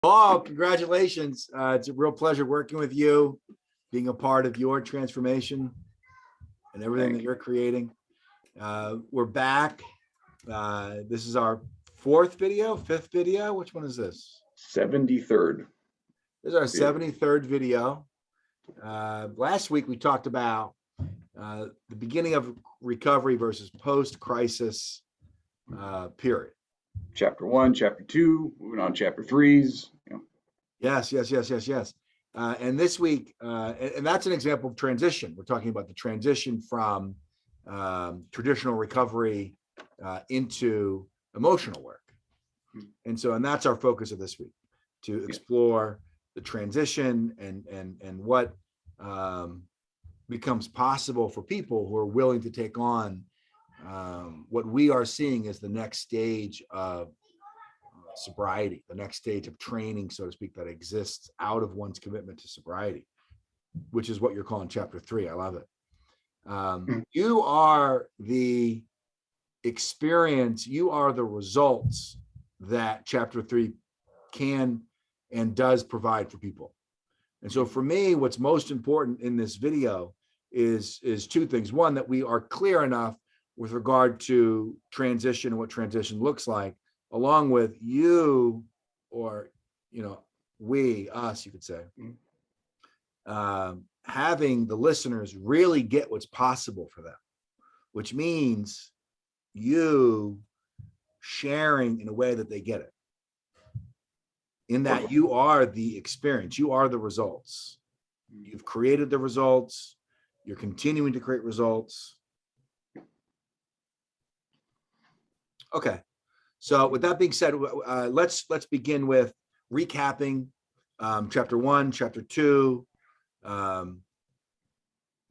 Paul, congratulations. It's a real pleasure working with you, being a part of your transformation and everything that you're creating. We're back. This is our fifth video. Which one is this? 73rd. This is our 73rd video. Last week, we talked about the beginning of recovery versus post-crisis period. Chapter 1, chapter 2, moving on chapter 3s. Yes. And this week, and that's an example of transition. We're talking about the transition from traditional recovery into emotional work. And that's our focus of this week, to explore the transition and what becomes possible for people who are willing to take on what we are seeing as the next stage of sobriety, the next stage of training, so to speak, that exists out of one's commitment to sobriety, which is what you're calling chapter 3. I love it. You are the experience, you are the results that chapter 3 can and does provide for people. And so for me, what's most important in this video is two things. One, that we are clear enough with regard to transition and what transition looks like, along with you, or, we, us, you could say, having the listeners really get what's possible for them, which means you sharing in a way that they get it, in that you are the experience, you are the results. You've created the results, you're continuing to create results. Okay. So with that being said, let's begin with recapping chapter 1, chapter 2,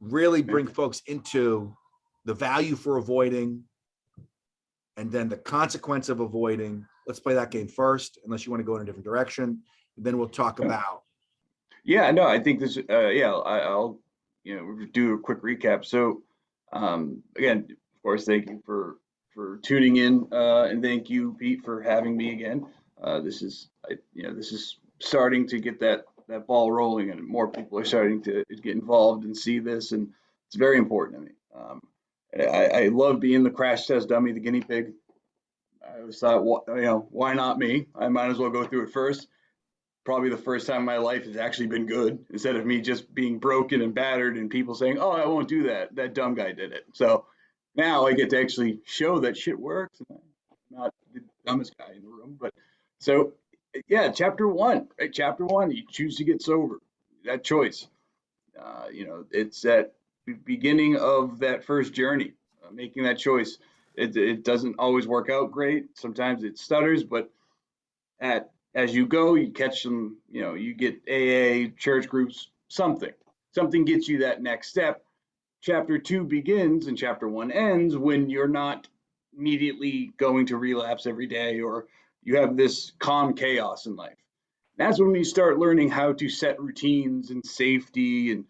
really bring folks into the value for avoiding and then the consequence of avoiding. Let's play that game first, unless you want to go in a different direction. And then we'll talk about. Yeah, no, I think this, I'll, do a quick recap. So again, of course, thank you for tuning in, and thank you, Pete, for having me again. This is starting to get that ball rolling, and more people are starting to get involved and see this, and it's very important to me. I love being the crash test dummy, the guinea pig. I always thought, why not me? I might as well go through it first. Probably the first time in my life has actually been good, instead of me just being broken and battered and people saying, oh, I won't do that. That dumb guy did it. So now I get to actually show that shit works. I'm not the dumbest guy in the room, but so yeah, chapter 1, right? Chapter 1, you choose to get sober. That choice, it's that beginning of that first journey, making that choice. It doesn't always work out great. Sometimes it stutters, but as you go, you catch some, you get AA, church groups, something gets you that next step. Chapter 2 begins and chapter 1 ends when you're not immediately going to relapse every day, or you have this calm chaos in life. That's when we start learning how to set routines and safety, and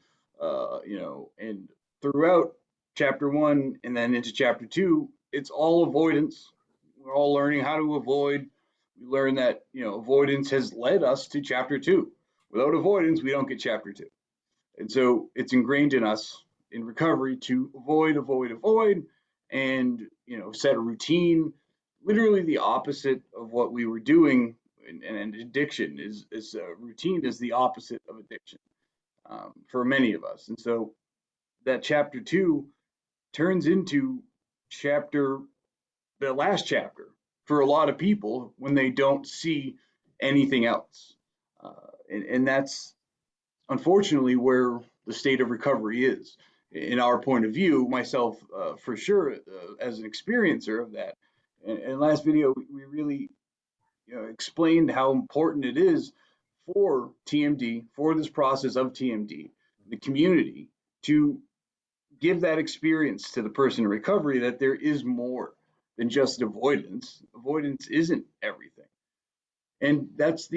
and throughout chapter 1 and then into chapter 2, it's all avoidance. We're all learning how to avoid. We learn that avoidance has led us to chapter 2. Without avoidance, we don't get chapter 2. And so it's ingrained in us in recovery to avoid, and set a routine. Literally the opposite of what we were doing. And addiction is routine is the opposite of addiction for many of us. And so that chapter 2 turns into the last chapter for a lot of people when they don't see anything else. And that's unfortunately where the state of recovery is, in our point of view, myself for sure, as an experiencer of that. And last video, we really explained how important it is for TMD, for this process of TMD, the community, to give that experience to the person in recovery, that there is more than just avoidance. Avoidance isn't everything. And that's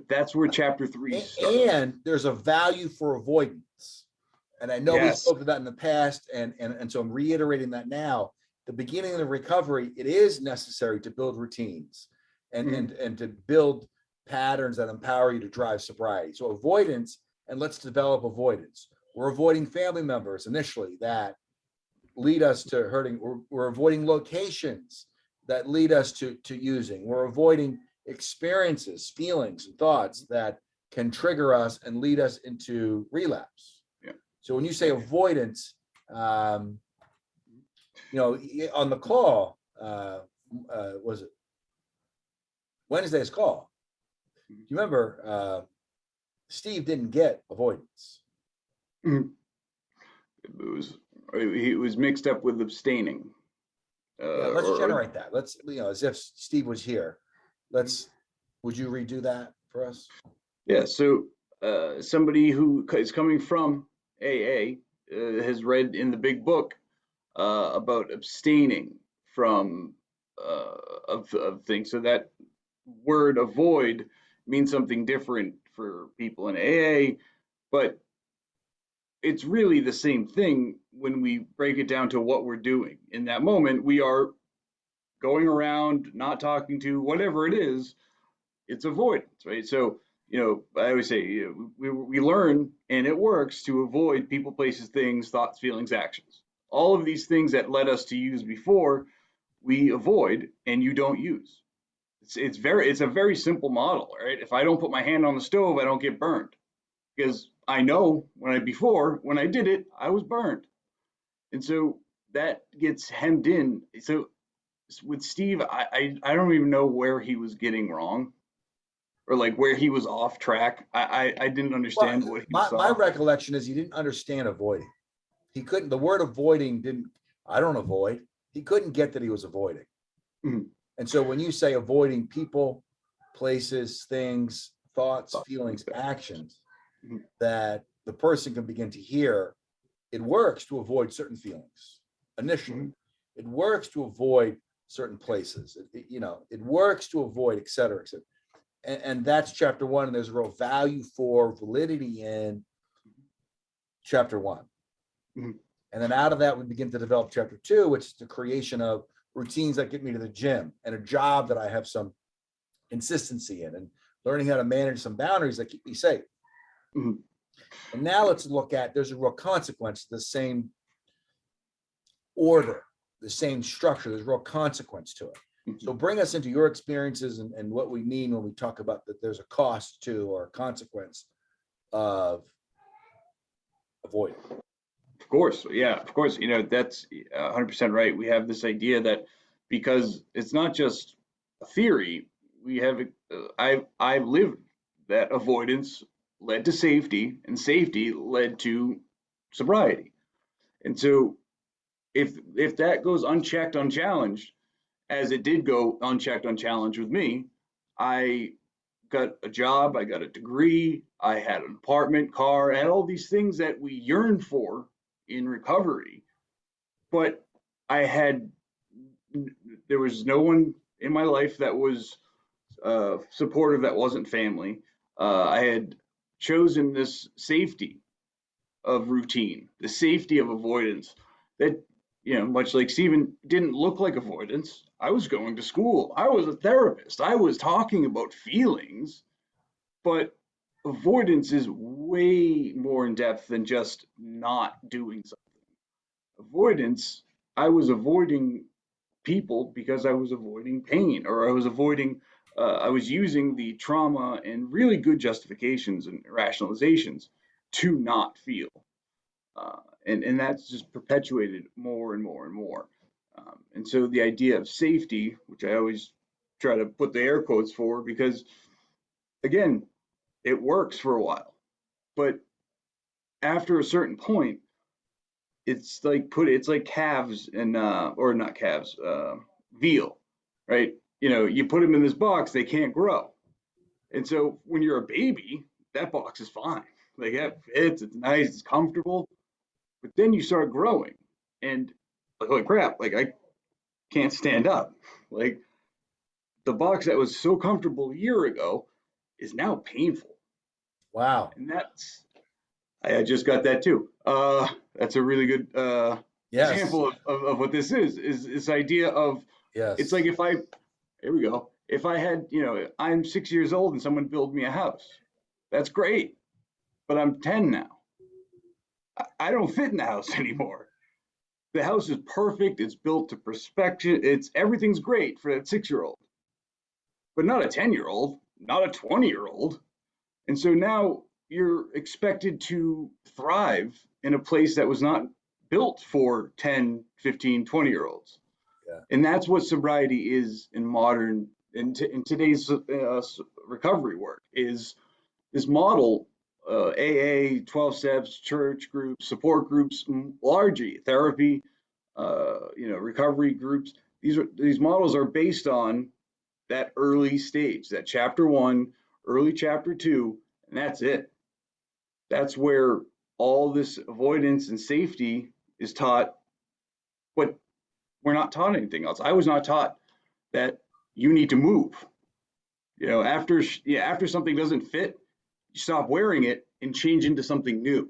that's where chapter 3 starts. And there's a value for avoidance. And I know we spoke to that in the past, and so I'm reiterating that now. The beginning of the recovery, it is necessary to build routines and to build patterns that empower you to drive sobriety. So avoidance, and let's develop avoidance. We're avoiding family members initially that lead us to hurting. We're avoiding locations that lead us to using. We're avoiding experiences, feelings, and thoughts that can trigger us and lead us into relapse. Yeah. So when you say avoidance, you know, on the call, was it Wednesday's call? Do you remember Steve didn't get avoidance? It was mixed up with abstaining. Yeah, let's generate that. Let's, you know, as if Steve was here. Would you redo that for us? Yeah, so somebody who is coming from AA has read in the big book about abstaining from of things. So that word avoid means something different for people in AA, but it's really the same thing when we break it down to what we're doing. In that moment, we are going around, not talking to, whatever it is, it's avoidance, right? So, you know, I always say, you know, we learn and it works to avoid people, places, things, thoughts, feelings, actions. All of these things that led us to use before, we avoid and you don't use. It's a very simple model, right? If I don't put my hand on the stove, I don't get burned because I know when I did it, I was burned. And so that gets hemmed in. So with Steve, I don't even know where he was getting wrong or like where he was off track. I didn't understand what he saw. My recollection is he didn't understand avoiding. He couldn't, the word avoiding didn't, I don't avoid. He couldn't get that he was avoiding. Mhm. And so when you say avoiding people, places, things, thoughts, feelings, actions, Mhm. that the person can begin to hear, it works to avoid certain feelings initially. Mhm. It works to avoid certain places. You know, it works to avoid, et cetera, et cetera. And that's chapter one. And there's a real value for validity in chapter one. Mhm. And then out of that, we begin to develop chapter two, which is the creation of routines that get me to the gym and a job that I have some consistency in, and learning how to manage some boundaries that keep me safe. Mhm. And now let's look at, there's a real consequence to the same order, the same structure. There's real consequence to it. Mhm. So bring us into your experiences and what we mean when we talk about that there's a cost to or a consequence of avoiding. Of course, yeah, of course. You know, that's 100% right. We have this idea that because it's not just a theory, we have, I've lived that avoidance led to safety and safety led to sobriety. And so if that goes unchecked, unchallenged, as it did go unchecked, unchallenged with me, I got a job, I got a degree, I had an apartment, car, I had all these things that we yearn for in recovery. But I had, there was no one in my life that was supportive that wasn't family. I had chosen this safety of routine, the safety of avoidance that, you know, much like Stephen, didn't look like avoidance. I was going to school. I was a therapist. I was talking about feelings, but avoidance is way more in depth than just not doing something. Avoidance, I was avoiding people because I was avoiding pain or I was avoiding, I was using the trauma and really good justifications and rationalizations to not feel. And that's just perpetuated more and more and more. And so the idea of safety, which I always try to put the air quotes for, because again, it works for a while, but after a certain point, it's like calves and or not calves, veal, right? You know, you put them in this box, they can't grow. And so when you're a baby, that box is fine. Like it fits, it's nice, it's comfortable. But then you start growing, and like, holy crap, like I can't stand up. Like the box that was so comfortable a year ago is now painful. Wow. And that's, I just got that too. That's a really good Yes. example of what this is this idea of, it's Yes. like if I, here we go. if I had, I'm 6 years old and someone built me a house, that's great, but I'm 10 now. I don't fit in the house anymore. The house is perfect. It's built to perfection. Everything's great for that 6-year-old, but not a 10-year-old, not a 20-year-old. And so now you're expected to thrive in a place that was not built for 10, 15, 20-year-olds. Yeah. And that's what sobriety is in today's recovery work, is this model, AA, 12 steps, church groups, support groups, largely therapy, recovery groups. These models are based on that early stage, that chapter 1, early chapter 2, and that's it. That's where all this avoidance and safety is taught, but we're not taught anything else. I was not taught that you need to move. After something doesn't fit, you stop wearing it and change into something new.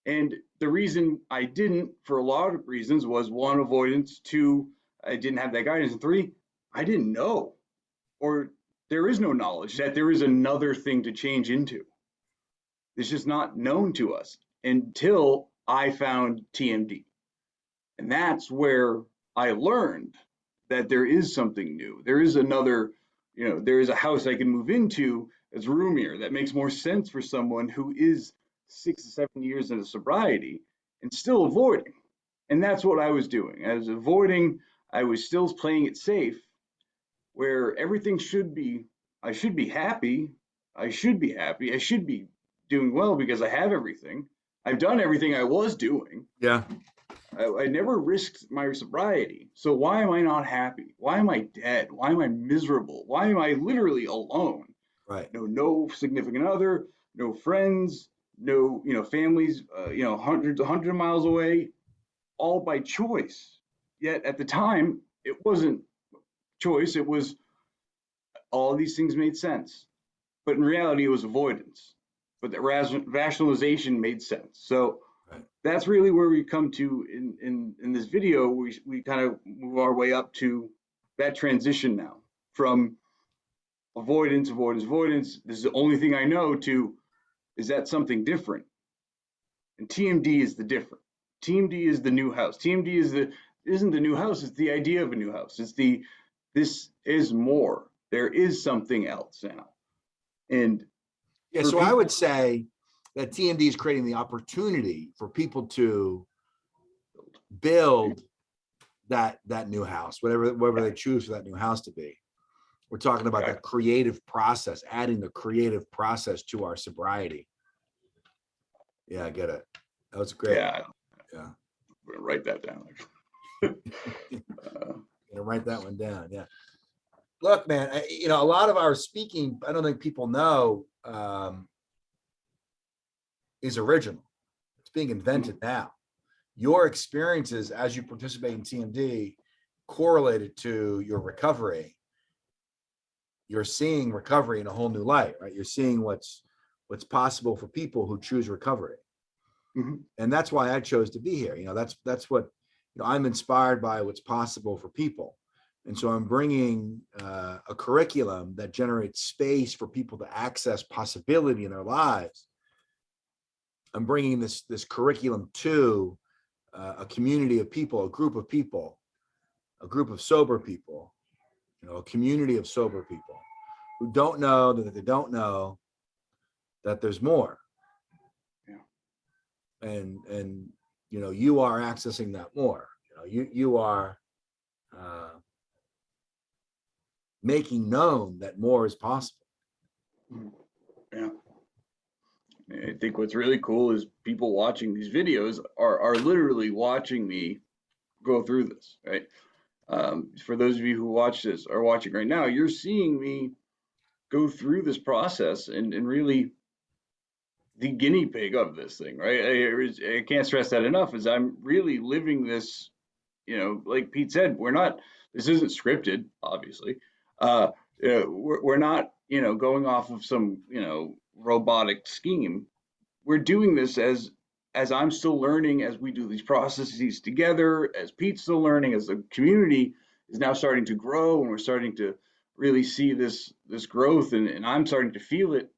And the reason I didn't, for a lot of reasons, was 1, avoidance, 2, I didn't have that guidance, and 3, I didn't know, or there is no knowledge that there is another thing to change into. It's just not known to us until I found TMD. And that's where I learned that there is something new. There is another, there is a house I can move into that's roomier, that makes more sense for someone who is 6 to 7 years into sobriety and still avoiding. And that's what I was doing. I was avoiding, I was still playing it safe, where everything should be, I should be happy, I should be doing well because I have everything. I've done everything I was doing. Yeah. I never risked my sobriety. So why am I not happy? Why am I dead? Why am I miserable? Why am I literally alone? Right. No significant other, no friends, no, families, hundreds of miles away, all by choice. Yet at the time, it wasn't choice. It was all these things made sense. But in reality, it was avoidance. But the rationalization made sense. So that's really where we come to in this video. We kind of move our way up to that transition now from avoidance. This is the only thing I know to, is that something different? And TMD is the different. TMD is the new house. TMD isn't the new house. It's the idea of a new house. This is more. There is something else now. And yeah, so I would say that TMD is creating the opportunity for people to build that new house, whatever they choose for that new house to be. We're talking about that creative process, adding the creative process to our sobriety. Yeah, I get it. That was great. Yeah. I'm gonna write that down. Gonna write that one down. Yeah. Look, man, a lot of our speaking, I don't think people know, is original. It's being invented now. Your experiences as you participate in TMD correlated to your recovery. You're seeing recovery in a whole new light, right? You're seeing what's possible for people who choose recovery. Mm-hmm. And that's why I chose to be here. That's what, I'm inspired by what's possible for people. And so I'm bringing a curriculum that generates space for people to access possibility in their lives. I'm bringing this curriculum to a community of people, a group of people, a group of sober people, a community of sober people who don't know that they don't know that there's more. Yeah. And you are accessing that more. You are making known that more is possible. Yeah. I think what's really cool is people watching these videos are literally watching me go through this, right? For those of you who watch this, are watching right now, you're seeing me go through this process and really the guinea pig of this thing, right? I can't stress that enough, is I'm really living this, like Pete said, this isn't scripted, obviously. We're not, going off of some, robotic scheme. We're doing this as I'm still learning, as we do these processes together, as Pete's still learning, as the community is now starting to grow, and we're starting to really see this growth, and I'm starting to feel it.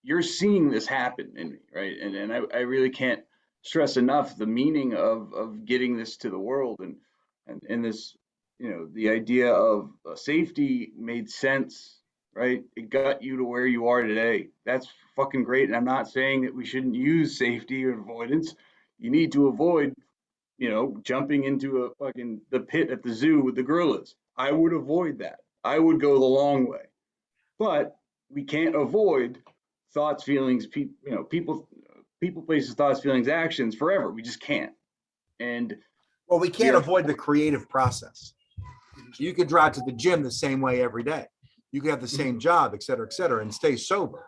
You're seeing this happen in me, right? And I really can't stress enough the meaning of getting this to the world, and this, the idea of safety made sense, right? It got you to where you are today. That's fucking great. And I'm not saying that we shouldn't use safety or avoidance. You need to avoid, jumping into a fucking the pit at the zoo with the gorillas. I would avoid that. I would go the long way. But we can't avoid thoughts, feelings, people, places, thoughts, feelings, actions forever. We just can't. And Well, we can't avoid the creative process. You could drive to the gym the same way every day. You could have the same job, et cetera, and stay sober.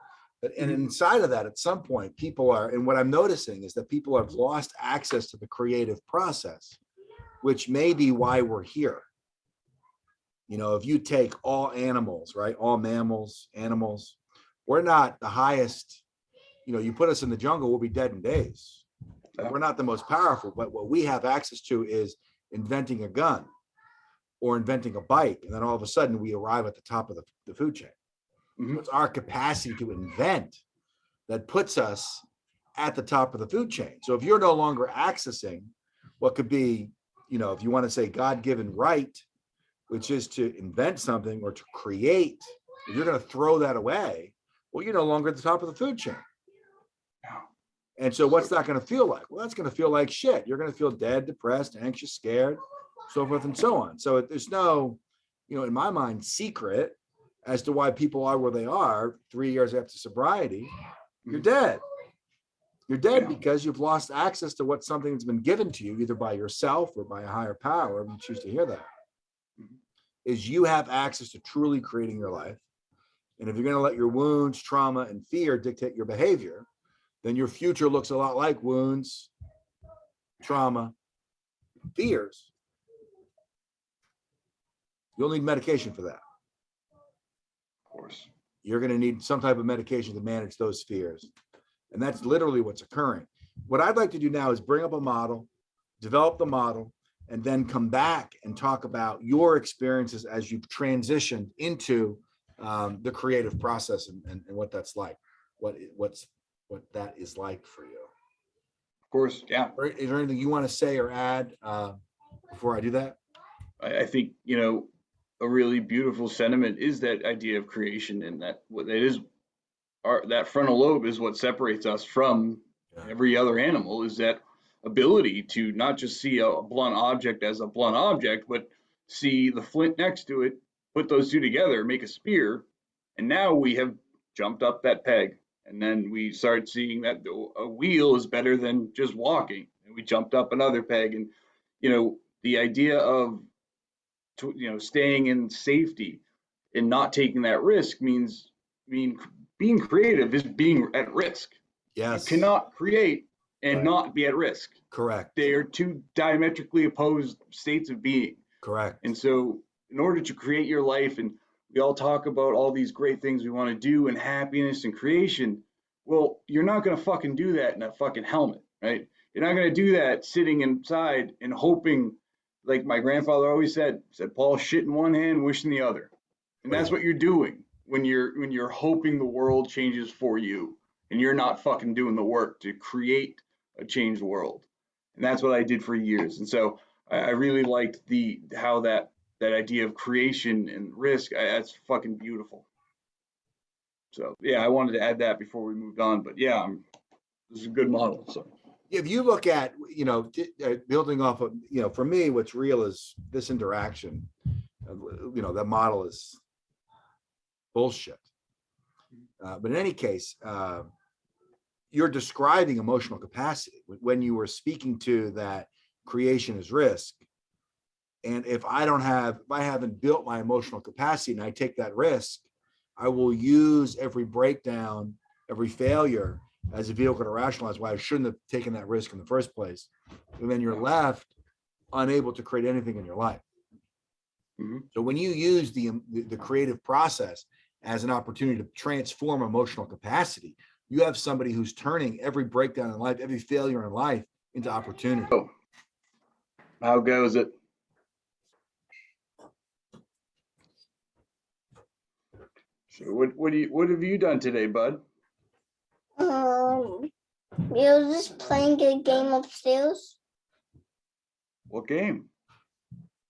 And inside of that, at some point, people are, and what I'm noticing is that people have lost access to the creative process, which may be why we're here. If you take all animals, right, all mammals, animals, we're not the highest, you put us in the jungle, we'll be dead in days. We're not the most powerful, but what we have access to is inventing a gun or inventing a bike. And then all of a sudden we arrive at the top of the food chain. So it's our capacity to invent that puts us at the top of the food chain. So if you're no longer accessing what could be, if you want to say God-given right, which is to invent something or to create, if you're going to throw that away, well, you're no longer at the top of the food chain. And so what's that going to feel like? Well, that's going to feel like shit. You're going to feel dead, depressed, anxious, scared, so forth and so on. So there's no, in my mind, secret as to why people are where they are 3 years after sobriety. You're dead. You're dead because you've lost access to what something that's been given to you, either by yourself or by a higher power, if you choose to hear that, is you have access to truly creating your life. And if you're going to let your wounds, trauma, and fear dictate your behavior, then your future looks a lot like wounds, trauma, fears. You'll need medication for that. Of course. You're going to need some type of medication to manage those fears. And that's literally what's occurring. What I'd like to do now is bring up a model, develop the model, and then come back and talk about your experiences as you've transitioned into the creative process and what that's like, what that is like for you. Of course, yeah. Is there anything you want to say or add before I do that? I think, a really beautiful sentiment is that idea of creation, and that what it is, that frontal lobe is what separates us from every other animal, is that ability to not just see a blunt object as a blunt object, but see the flint next to it, put those two together, make a spear, and now we have jumped up that peg. And then we start seeing that a wheel is better than just walking, and we jumped up another peg. And the idea of staying in safety and not taking that risk means being creative is being at risk. Yes. You cannot create and not be at risk. Correct. They are two diametrically opposed states of being. Correct. And so in order to create your life, and we all talk about all these great things we want to do and happiness and creation, well, you're not going to fucking do that in a fucking helmet, right? You're not going to do that sitting inside and hoping, like my grandfather always said, Paul, shit in one hand, wish in the other. And that's what you're doing when you're hoping the world changes for you, and you're not fucking doing the work to create a changed world. And that's what I did for years. And so I really liked how that idea of creation and risk, that's fucking beautiful. So yeah, I wanted to add that before we moved on, but yeah, this is a good model. So if you look at, building off of, for me, what's real is this interaction. That model is bullshit. But in any case, you're describing emotional capacity when you were speaking to that creation is risk. And if I haven't built my emotional capacity and I take that risk, I will use every breakdown, every failure as a vehicle to rationalize why I shouldn't have taken that risk in the first place. And then you're left unable to create anything in your life. So when you use the creative process as an opportunity to transform emotional capacity, you have somebody who's turning every breakdown in life, every failure in life into opportunity. How goes it? So what have you done today, bud? We were just playing a game upstairs. What game?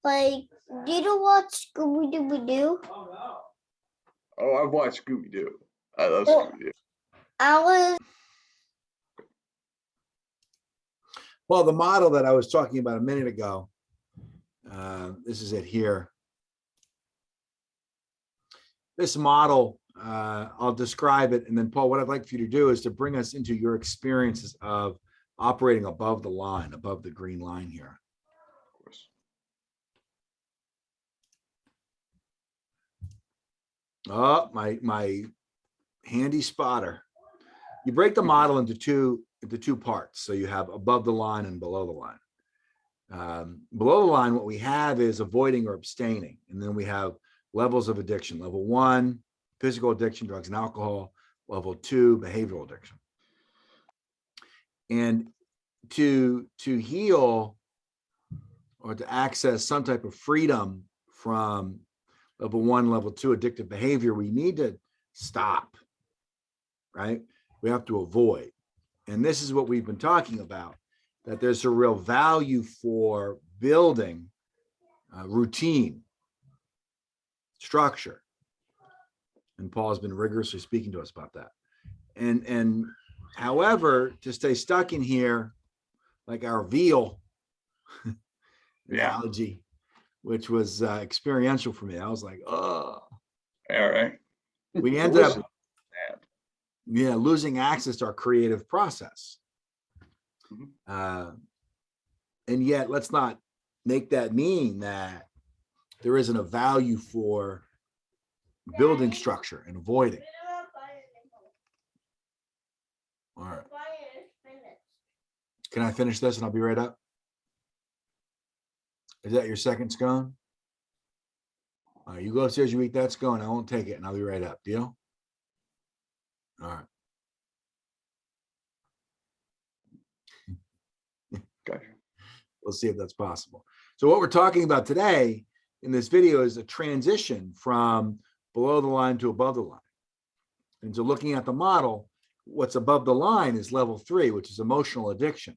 Like, did you watch Scooby-Doo? Oh, I've watched Scooby-Doo. I love Well, Scooby-Doo. I was Well, the model that I was talking about a minute ago, this is it here. This model, I'll describe it. And then Paul, what I'd like for you to do is to bring us into your experiences of operating above the line, above the green line here. Of course. Oh, my handy spotter. You break the model into two parts. So you have above the line and below the line. Below the line, what we have is avoiding or abstaining. And then we have levels of addiction. Level 1, physical addiction, drugs and alcohol. Level 2, behavioral addiction. And to heal or to access some type of freedom from level 1, level 2 addictive behavior, we need to stop, right? We have to avoid. And this is what we've been talking about, that there's a real value for building routine, structure. And Paul has been rigorously speaking to us about that. And however, to stay stuck in here, like our veal analogy, which was experiential for me. I was like, oh. All right. We ended up losing access to our creative process. And yet, let's not make that mean that there isn't a value for building structure and avoiding. All right. Can I finish this and I'll be right up? Is that your second scone? All right, you go upstairs, you eat that scone. I won't take it and I'll be right up. Deal? All right. Gotcha. We'll see if that's possible. So what we're talking about today in this video is a transition from below the line to above the line. And so looking at the model, what's above the line is level 3, which is emotional addiction.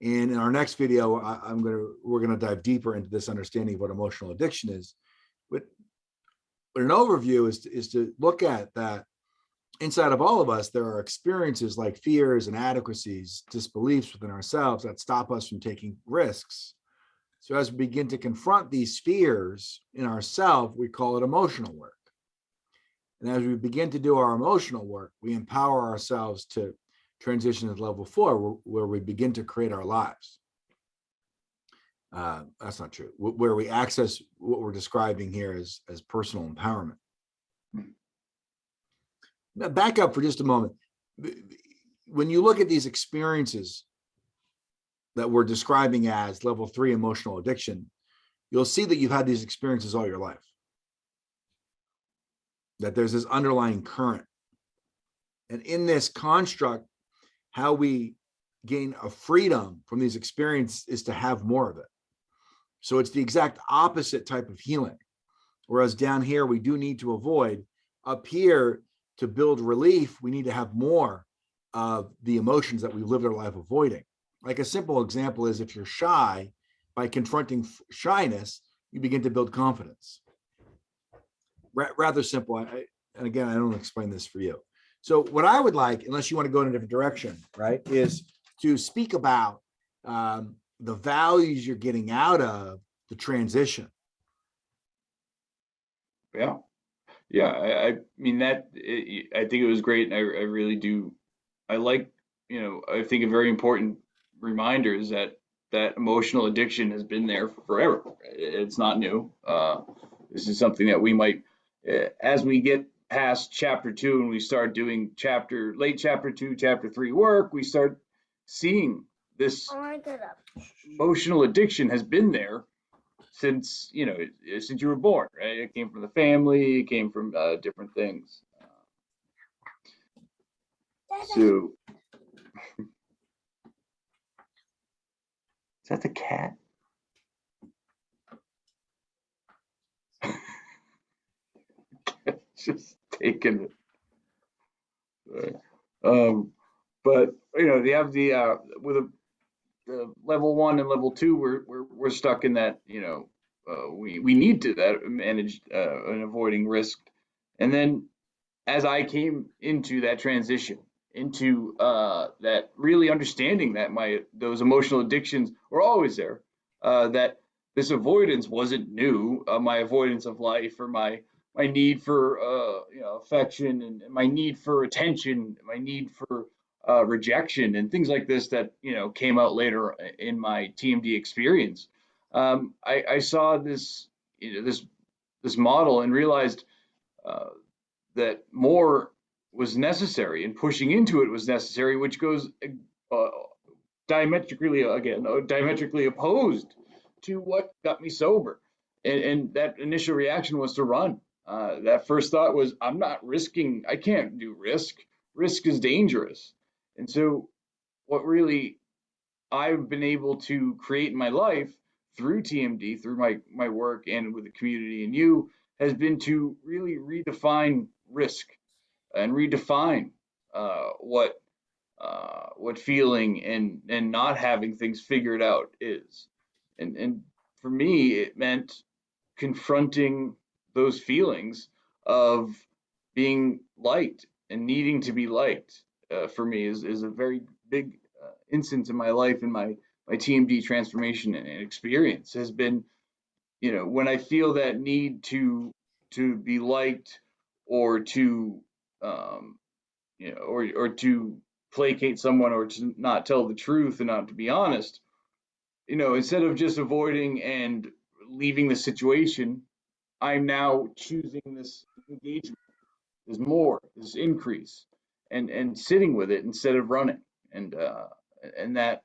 And in our next video, we're gonna dive deeper into this understanding of what emotional addiction is. But an overview is to look at that inside of all of us, there are experiences like fears, inadequacies, disbeliefs within ourselves that stop us from taking risks. So as we begin to confront these fears in ourselves, we call it emotional work. And as we begin to do our emotional work, we empower ourselves to transition to level 4, where we begin to create our lives. That's not true. Where we access what we're describing here as personal empowerment. Now, back up for just a moment. When you look at these experiences that we're describing as level 3 emotional addiction, you'll see that you've had these experiences all your life. That there's this underlying current. And in this construct, how we gain a freedom from these experiences is to have more of it. So it's the exact opposite type of healing. Whereas down here, we do need to avoid. Up here, to build relief, we need to have more of the emotions that we lived our life avoiding. Like a simple example is if you're shy, by confronting shyness, you begin to build confidence. Rather simple. And again, I don't explain this for you. So what I would like, unless you want to go in a different direction, right, is to speak about the values you're getting out of the transition. Yeah. Yeah, I mean I think it was great, and I really do. I like, I think a very important reminder is that emotional addiction has been there forever. It's not new. This is something that we might, as we get past chapter 2 and we start doing late chapter 2, chapter 3 work, we start seeing this emotional addiction has been there since since you were born, right? It came from the family, it came from different things. So is that the cat? Just It can, but you have the with the level 1 and level 2, we're stuck in that. We need to that manage and avoiding risk, and then as I came into that transition, into that really understanding that those emotional addictions were always there, that this avoidance wasn't new. My avoidance of life, or my need for affection, and my need for attention, my need for rejection, and things like this that came out later in my TMD experience. I saw this this model and realized that more was necessary, and pushing into it was necessary, which goes diametrically opposed to what got me sober. And that initial reaction was to run. That first thought was, I'm not risking, I can't do risk. Risk is dangerous. And so what really I've been able to create in my life through TMD, through my work and with the community and you, has been to really redefine risk and redefine what feeling and not having things figured out is. And for me, it meant confronting those feelings of being liked and needing to be liked. For me, is a very big instance in my life, and my TMD transformation and experience has been, when I feel that need to be liked, or to or to placate someone, or to not tell the truth and not to be honest, instead of just avoiding and leaving the situation, I'm now choosing this engagement, this increase, and sitting with it instead of running. And that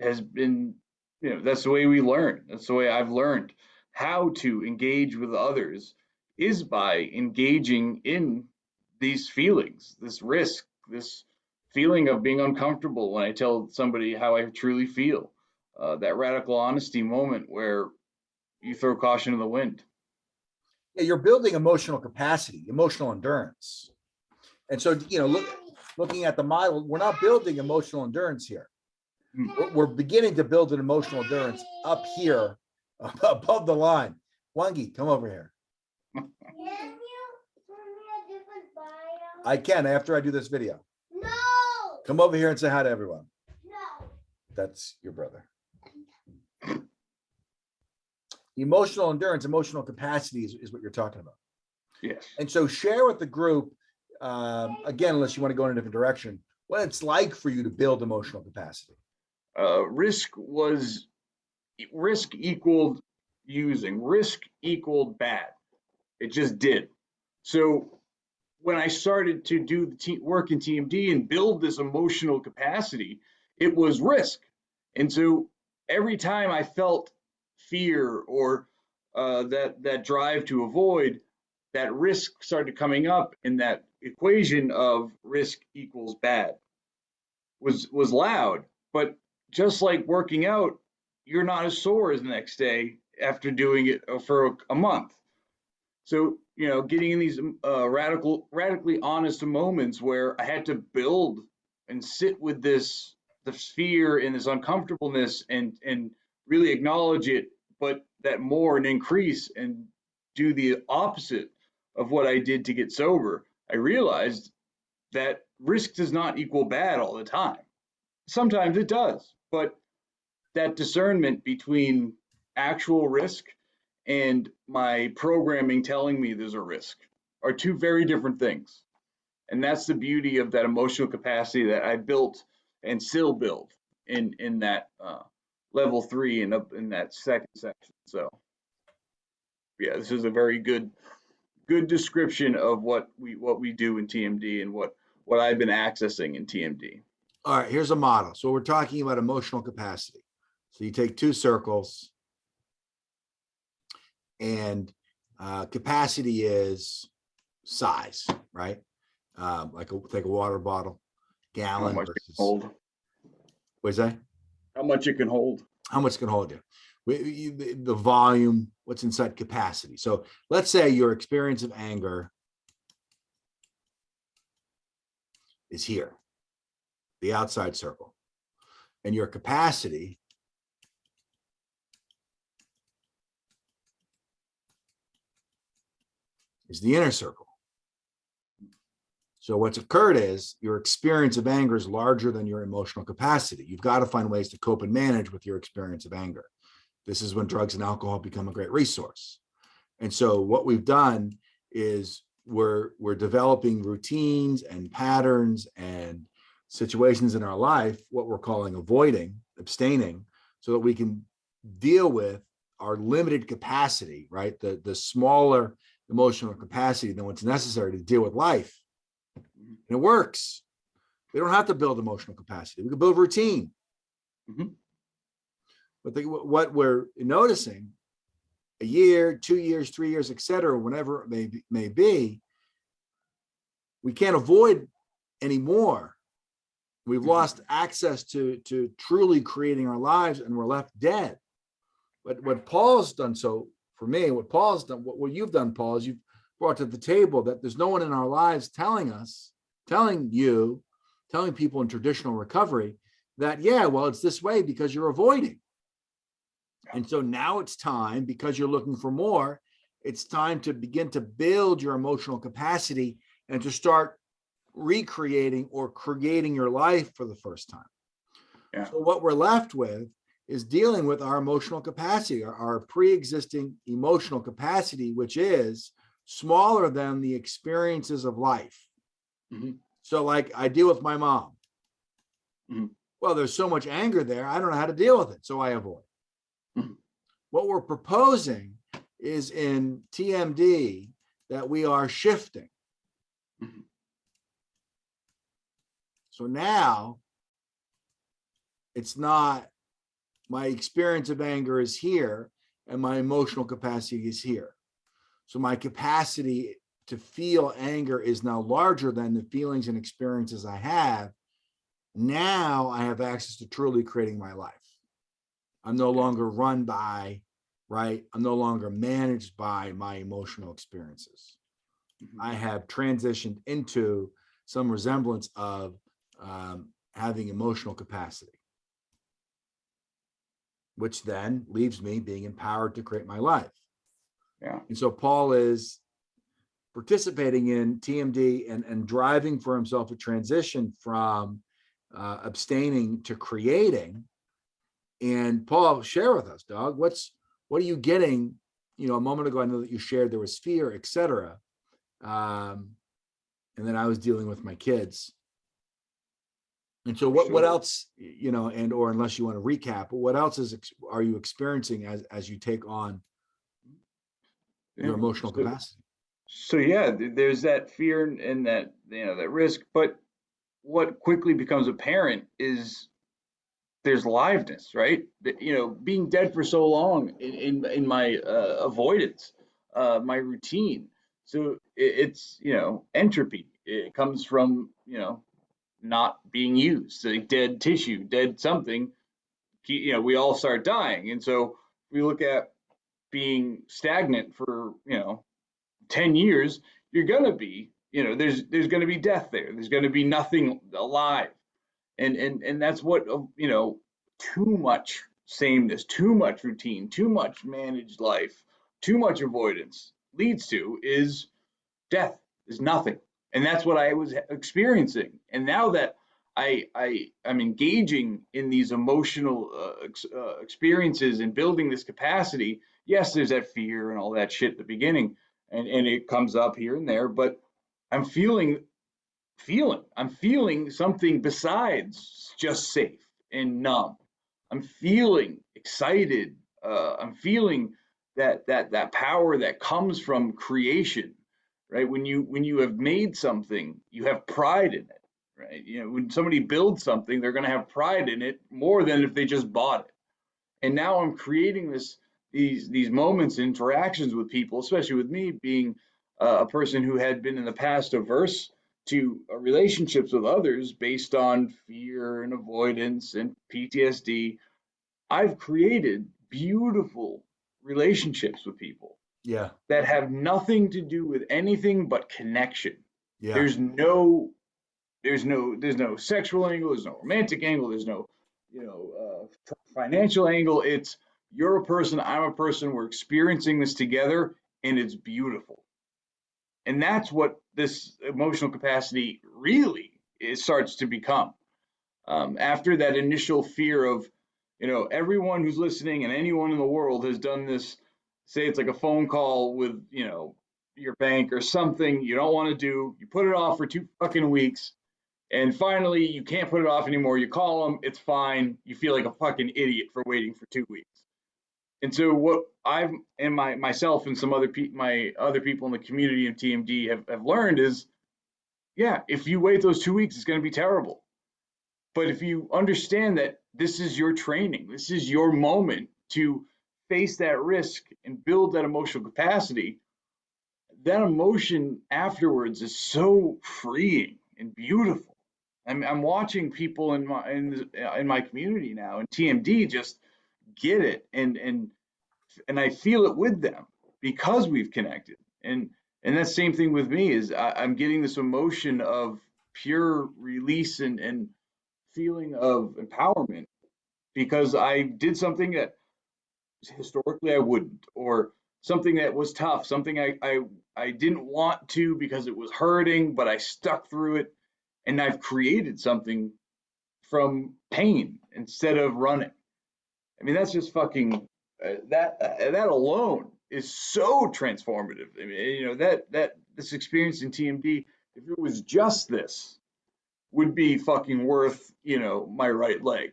has been, that's the way we learn. That's the way I've learned how to engage with others, is by engaging in these feelings, this risk, this feeling of being uncomfortable when I tell somebody how I truly feel, that radical honesty moment where you throw caution to the wind. Yeah, you're building emotional capacity, emotional endurance. And so, looking at the model, we're not building emotional endurance here. We're beginning to build an emotional endurance up here above the line. Wangi, come over here. I can after I do this video. No. Come over here and say hi to everyone. No. That's your brother. Emotional endurance, emotional capacity is what you're talking about. Yes. And so share with the group, again, unless you want to go in a different direction, what it's like for you to build emotional capacity. Risk equaled using. Risk equaled bad. It just did. So when I started to do the work in TMD and build this emotional capacity, it was risk. And so every time I felt fear, or that drive to avoid, that risk started coming up, and that equation of risk equals bad was loud. But just like working out, you're not as sore as the next day after doing it for a month. So, getting in these radically honest moments where I had to build and sit with the fear and this uncomfortableness, and really acknowledge it, but that more and increase and do the opposite of what I did to get sober. I realized that risk does not equal bad all the time. Sometimes it does, but that discernment between actual risk and my programming telling me there's a risk are two very different things. And that's the beauty of that emotional capacity that I built and still build in that level 3 and up in that second section. So yeah, this is a very good description of what we do in TMD, and what I've been accessing in TMD. All right, here's a model. So we're talking about emotional capacity. So you take two circles, and capacity is size, right? Take a water bottle, gallon. How much it can hold. What's that? How much it can hold. How much can hold you? The volume, what's inside capacity. So let's say your experience of anger is here, the outside circle. And your capacity is the inner circle. So what's occurred is your experience of anger is larger than your emotional capacity. You've got to find ways to cope and manage with your experience of anger. This is when drugs and alcohol become a great resource. And so what we've done is we're developing routines and patterns and situations in our life, what we're calling avoiding, abstaining, so that we can deal with our limited capacity, right? The smaller emotional capacity than what's necessary to deal with life. And it works. We don't have to build emotional capacity. We can build routine. Mm-hmm. But what we're noticing, a year, 2 years, 3 years, et cetera, whenever it may be, we can't avoid anymore. We've lost access to truly creating our lives, and we're left dead. But what Paul's done, so for me, what Paul's done, what you've done, Paul, is you've brought to the table that there's no one in our lives telling people in traditional recovery that, yeah, well, it's this way because you're avoiding. And so now it's time, because you're looking for more, it's time to begin to build your emotional capacity and to start recreating or creating your life for the first time. Yeah. So what we're left with is dealing with our emotional capacity, our pre-existing emotional capacity, which is smaller than the experiences of life. Mm-hmm. So like I deal with my mom. Mm-hmm. Well, there's so much anger there, I don't know how to deal with it, so I avoid. Mm-hmm. What we're proposing is in TMD that we are shifting. Mm-hmm. So now it's not my experience of anger is here and my emotional capacity is here. So my capacity to feel anger is now larger than the feelings and experiences I have. Now I have access to truly creating my life. I'm no longer run by, right? I'm no longer managed by my emotional experiences. Mm-hmm. I have transitioned into some resemblance of having emotional capacity, which then leaves me being empowered to create my life. Yeah. And so Paul is participating in TMD and driving for himself a transition from abstaining to creating. And Paul, share with us, dog, what are you getting? You know, a moment ago, I know that you shared there was fear, et cetera. And then I was dealing with my kids. And so what else, you know, and or unless you want to recap, what else are you experiencing as you take on your emotional capacity? So yeah, there's that fear and that, you know, that risk, but what quickly becomes apparent is there's liveness, right? You know, being dead for so long in my avoidance, my routine. So it's, you know, entropy. It comes from, you know, not being used, like dead tissue, dead something. You know, we all start dying, and so we look at being stagnant for, you know, 10 years. You're gonna be, you know, there's gonna be death there. There's gonna be nothing alive, and that's what, you know, too much sameness, too much routine, too much managed life, too much avoidance leads to is death, is nothing. And that's what I was experiencing. And now that I'm engaging in these emotional experiences and building this capacity, yes, there's that fear and all that shit at the beginning, and it comes up here and there, but I'm feeling something besides just safe and numb. I'm feeling excited. I'm feeling that power that comes from creation, right? When you have made something, you have pride in it, right? You know, when somebody builds something, they're going to have pride in it more than if they just bought it. And now I'm creating these moments, interactions with people, especially with me being a person who had been in the past averse to relationships with others based on fear and avoidance and PTSD. I've created beautiful relationships with people Yeah. that have nothing to do with anything but connection. Yeah. There's no there's no sexual angle, there's no romantic angle, there's no, financial angle. It's you're a person, I'm a person, we're experiencing this together, and it's beautiful. And that's what this emotional capacity really starts to become. After that initial fear of, everyone who's listening and anyone in the world has done this, say it's like a phone call with, your bank or something you don't want to do, you put it off for 2 fucking weeks, and finally you can't put it off anymore. You call them, it's fine. You feel like a fucking idiot for waiting for 2 weeks. And so what I've and myself and some other my other people in the community of TMD have learned is, yeah, if you wait those 2 weeks, it's going to be terrible. But if you understand that this is your training, this is your moment to face that risk and build that emotional capacity, that emotion afterwards is so freeing and beautiful. I'm watching people in my community now in TMD just get it, and I feel it with them because we've connected. And that same thing with me is I'm getting this emotion of pure release and feeling of empowerment because I did something that historically I wouldn't, or something that was tough, something I didn't want to because it was hurting, but I stuck through it, and I've created something from pain instead of running. I mean, that's just fucking that alone is so transformative. I mean, that this experience in TMD, if it was just this, would be fucking worth, my right leg.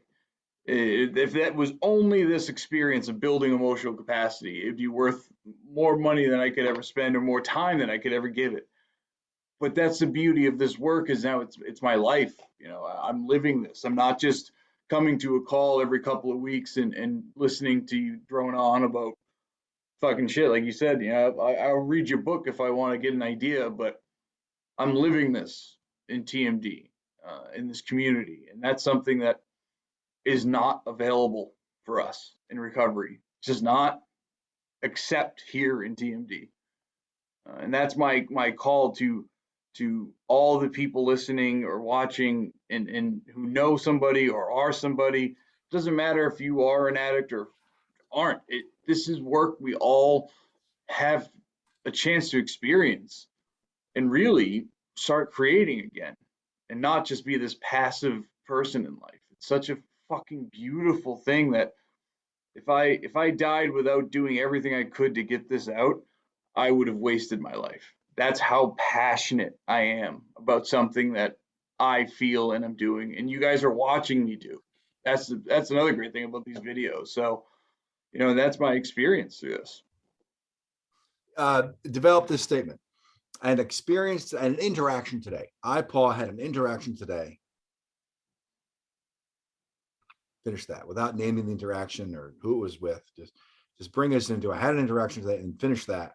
If that was only this experience of building emotional capacity, it'd be worth more money than I could ever spend or more time than I could ever give it. But that's the beauty of this work, is now it's my life. I'm living this. I'm not just coming to a call every couple of weeks and listening to you drone on about fucking shit. Like you said, I'll read your book if I want to get an idea, but I'm living this in TMD, in this community. And that's something that is not available for us in recovery. It's just not, except here in TMD. And that's my call to all the people listening or watching and who know somebody or are somebody. It doesn't matter if you are an addict or aren't. This is work we all have a chance to experience and really start creating again, and not just be this passive person in life. It's such a fucking beautiful thing that if I died without doing everything I could to get this out, I would have wasted my life. That's how passionate I am about something that I feel and I'm doing, and you guys are watching me do. That's another great thing about these videos. So, that's my experience through this. Develop this statement. An experience, an interaction today. I, Paul, had an interaction today. Finish that without naming the interaction or who it was with. Just bring us into, I had an interaction today, and finish that.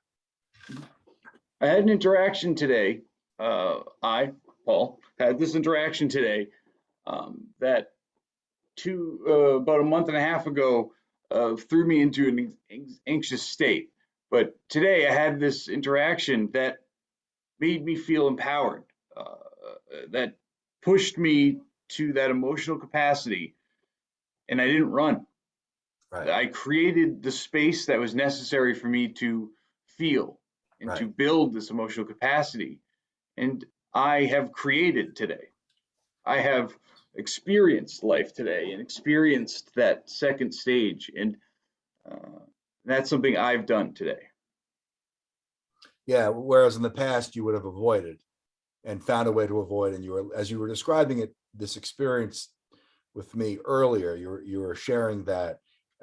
I had an interaction today. I, Paul, had this interaction today that about a month and a half ago threw me into an anxious state. But today I had this interaction that made me feel empowered, that pushed me to that emotional capacity, and I didn't run. Right. I created the space that was necessary for me to feel and to build this emotional capacity. And I have created today. I have experienced life today and experienced that second stage. And that's something I've done today. Yeah. Whereas in the past, you would have avoided and found a way to avoid. And as you were describing it, this experience with me earlier, you were sharing that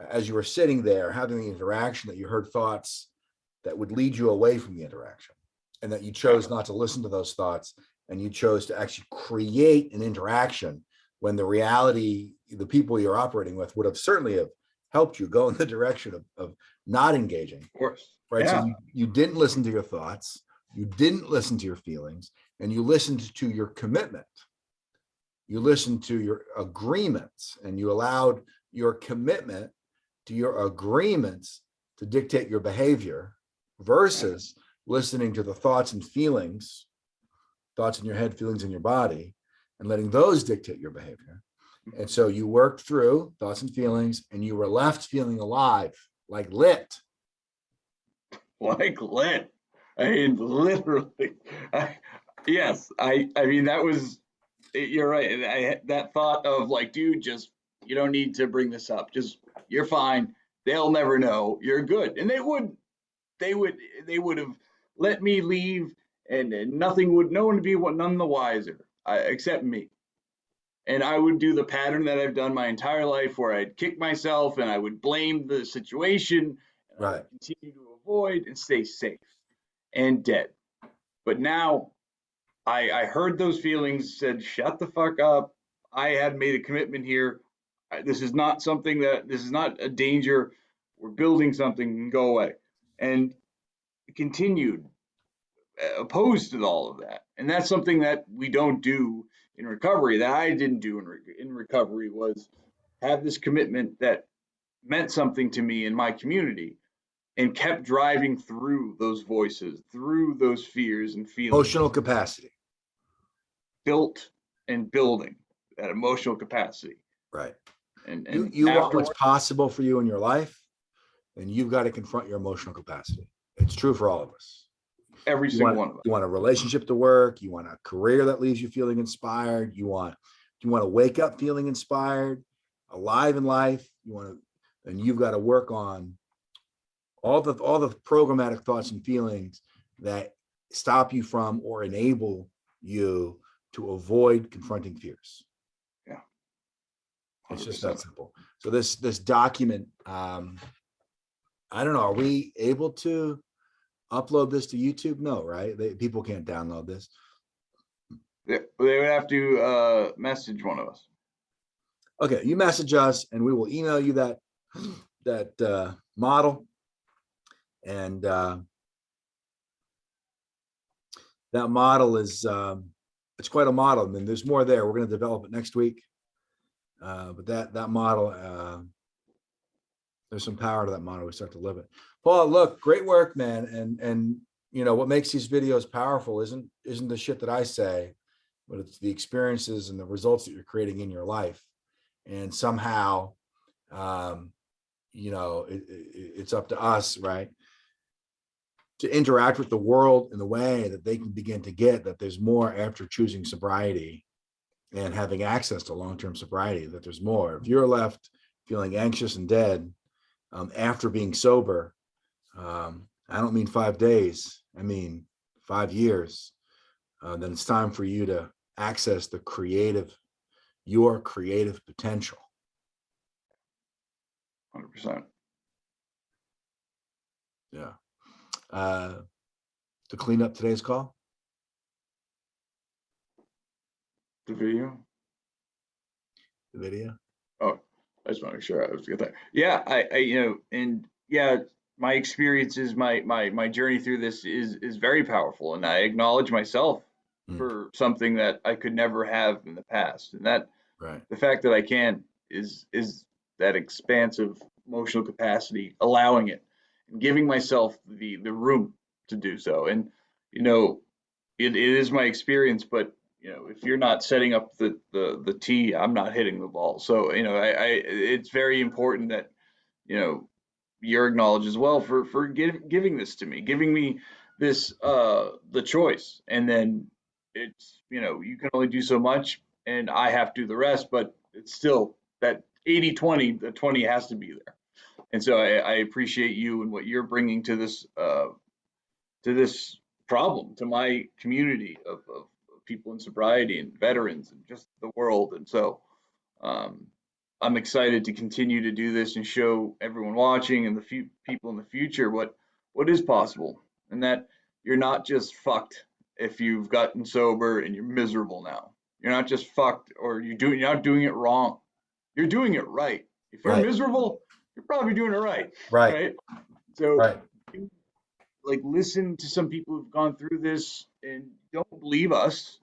as you were sitting there having the interaction, that you heard thoughts that would lead you away from the interaction, and that you chose not to listen to those thoughts, and you chose to actually create an interaction when the reality, the people you're operating with would have certainly have helped you go in the direction of not engaging. Of course. Right. Yeah. So you didn't listen to your thoughts, you didn't listen to your feelings, and you listened to your commitment. You listened to your agreements, and you allowed your commitment to your agreements to dictate your behavior, versus listening to the thoughts and feelings, thoughts in your head, feelings in your body, and letting those dictate your behavior. And so you worked through thoughts and feelings, and you were left feeling alive, like lit. Like lit. I mean, literally. Yes, I mean, that was, you're right. And that thought of like, dude, just, you don't need to bring this up. Just, you're fine. They'll never know. You're good. And they would have let me leave, and nothing would, no one would be none the wiser, except me. And I would do the pattern that I've done my entire life, where I'd kick myself and I would blame the situation, and I Right. would continue to avoid and stay safe and dead. But now I heard those feelings, said, shut the fuck up. I had made a commitment here. This is not something this is not a danger. We're building something, and go away. And continued opposed to all of that. And that's something that we don't do in recovery, that I didn't do in recovery, was have this commitment that meant something to me in my community, and kept driving through those voices, through those fears and feelings. Emotional capacity. Built and building that emotional capacity. Right. And you want what's possible for you in your life, and you've got to confront your emotional capacity. It's true for all of us. Every single one of us. You want a relationship to work. You want a career that leaves you feeling inspired. You want to wake up feeling inspired, alive in life. And you've got to work on all the programmatic thoughts and feelings that stop you from or enable you to avoid confronting fears. Yeah. 100%. It's just that simple. So this document, I don't know, are we able to upload this to YouTube? No, right? People can't download this. They would have to message one of us. Okay, you message us and we will email you that model. And that model is, it's quite a model. I mean, there's more there. We're going to develop it next week. But that model, there's some power to that model. We start to live it. Paul, look, great work, man. And you know what makes these videos powerful isn't the shit that I say, but it's the experiences and the results that you're creating in your life. And somehow, you know, it's up to us, right, to interact with the world in the way that they can begin to get that there's more after choosing sobriety and having access to long-term sobriety, that there's more. If you're left feeling anxious and dead after being sober, I don't mean 5 days, I mean 5 years, then it's time for you to access your creative potential. 100%. Yeah. To clean up today's call. The video. Oh, I just want to make sure I was good there. Yeah, I you know, and yeah, my experiences, my journey through this is very powerful, and I acknowledge myself for something that I could never have in the past, and that Right. the fact that I can is that expansive emotional capacity, allowing it and giving myself the room to do so. And you know, it is my experience, but you know, if you're not setting up the tee, I'm not hitting the ball. So you know, it's very important that you know you're acknowledged as well for giving this to me, giving me this the choice. And then it's, you know, you can only do so much, and I have to do the rest. But it's still that 80-20, the 20 has to be there. And so I appreciate you and what you're bringing to this problem, to my community of people in sobriety and veterans and just the world. And so I'm excited to continue to do this and show everyone watching and the few people in the future what is possible, and that you're not just fucked if you've gotten sober and you're miserable now. You're not just fucked, or you're not doing it wrong. You're doing it right. If you're miserable, you're probably doing it right. Right. So like, listen to some people who've gone through this, and don't believe us.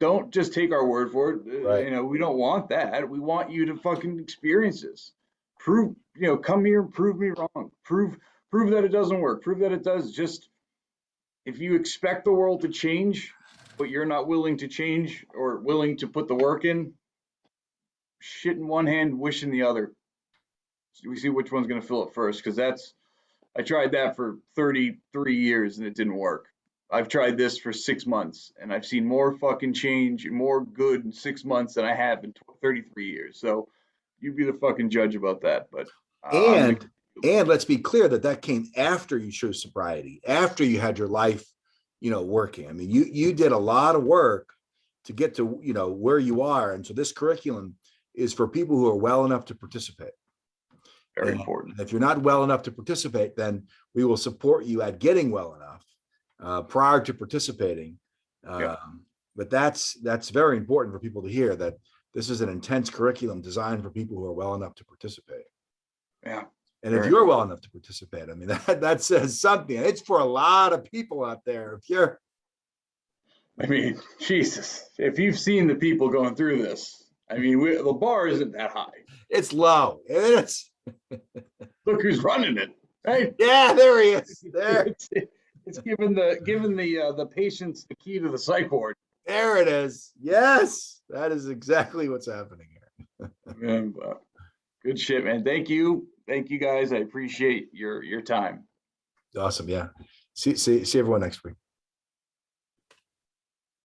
Don't just take our word for it. You know, we don't want that. We want you to fucking experience this. Prove, you know, come here and prove me wrong. Prove that it doesn't work. Prove that it does. Just, if you expect the world to change, but you're not willing to change or willing to put the work in, shit in one hand, wish in the other. So we see which one's going to fill it first, because I tried that for 33 years and it didn't work. I've tried this for 6 months and I've seen more fucking change, more good in 6 months than I have in 33 years. So you be the fucking judge about that. But And let's be clear that came after you chose sobriety, after you had your life, working. I mean, you did a lot of work to get to, where you are. And so this curriculum is for people who are well enough to participate. Very important. And if you're not well enough to participate, then we will support you at getting well enough prior to participating. But that's very important for people to hear, that this is an intense curriculum designed for people who are well enough to participate. Yeah. And if you're well enough to participate, I mean, that says something. It's for a lot of people out there. I mean, Jesus, if you've seen the people going through this, I mean, the bar isn't that high. It's low. Look who's running it, right? Yeah, there he is. There. It's giving the patients the key to the psych ward. There it is. Yes, that is exactly what's happening here. Man, good shit, man. Thank you guys. I appreciate your time. Awesome. Yeah. See everyone next week.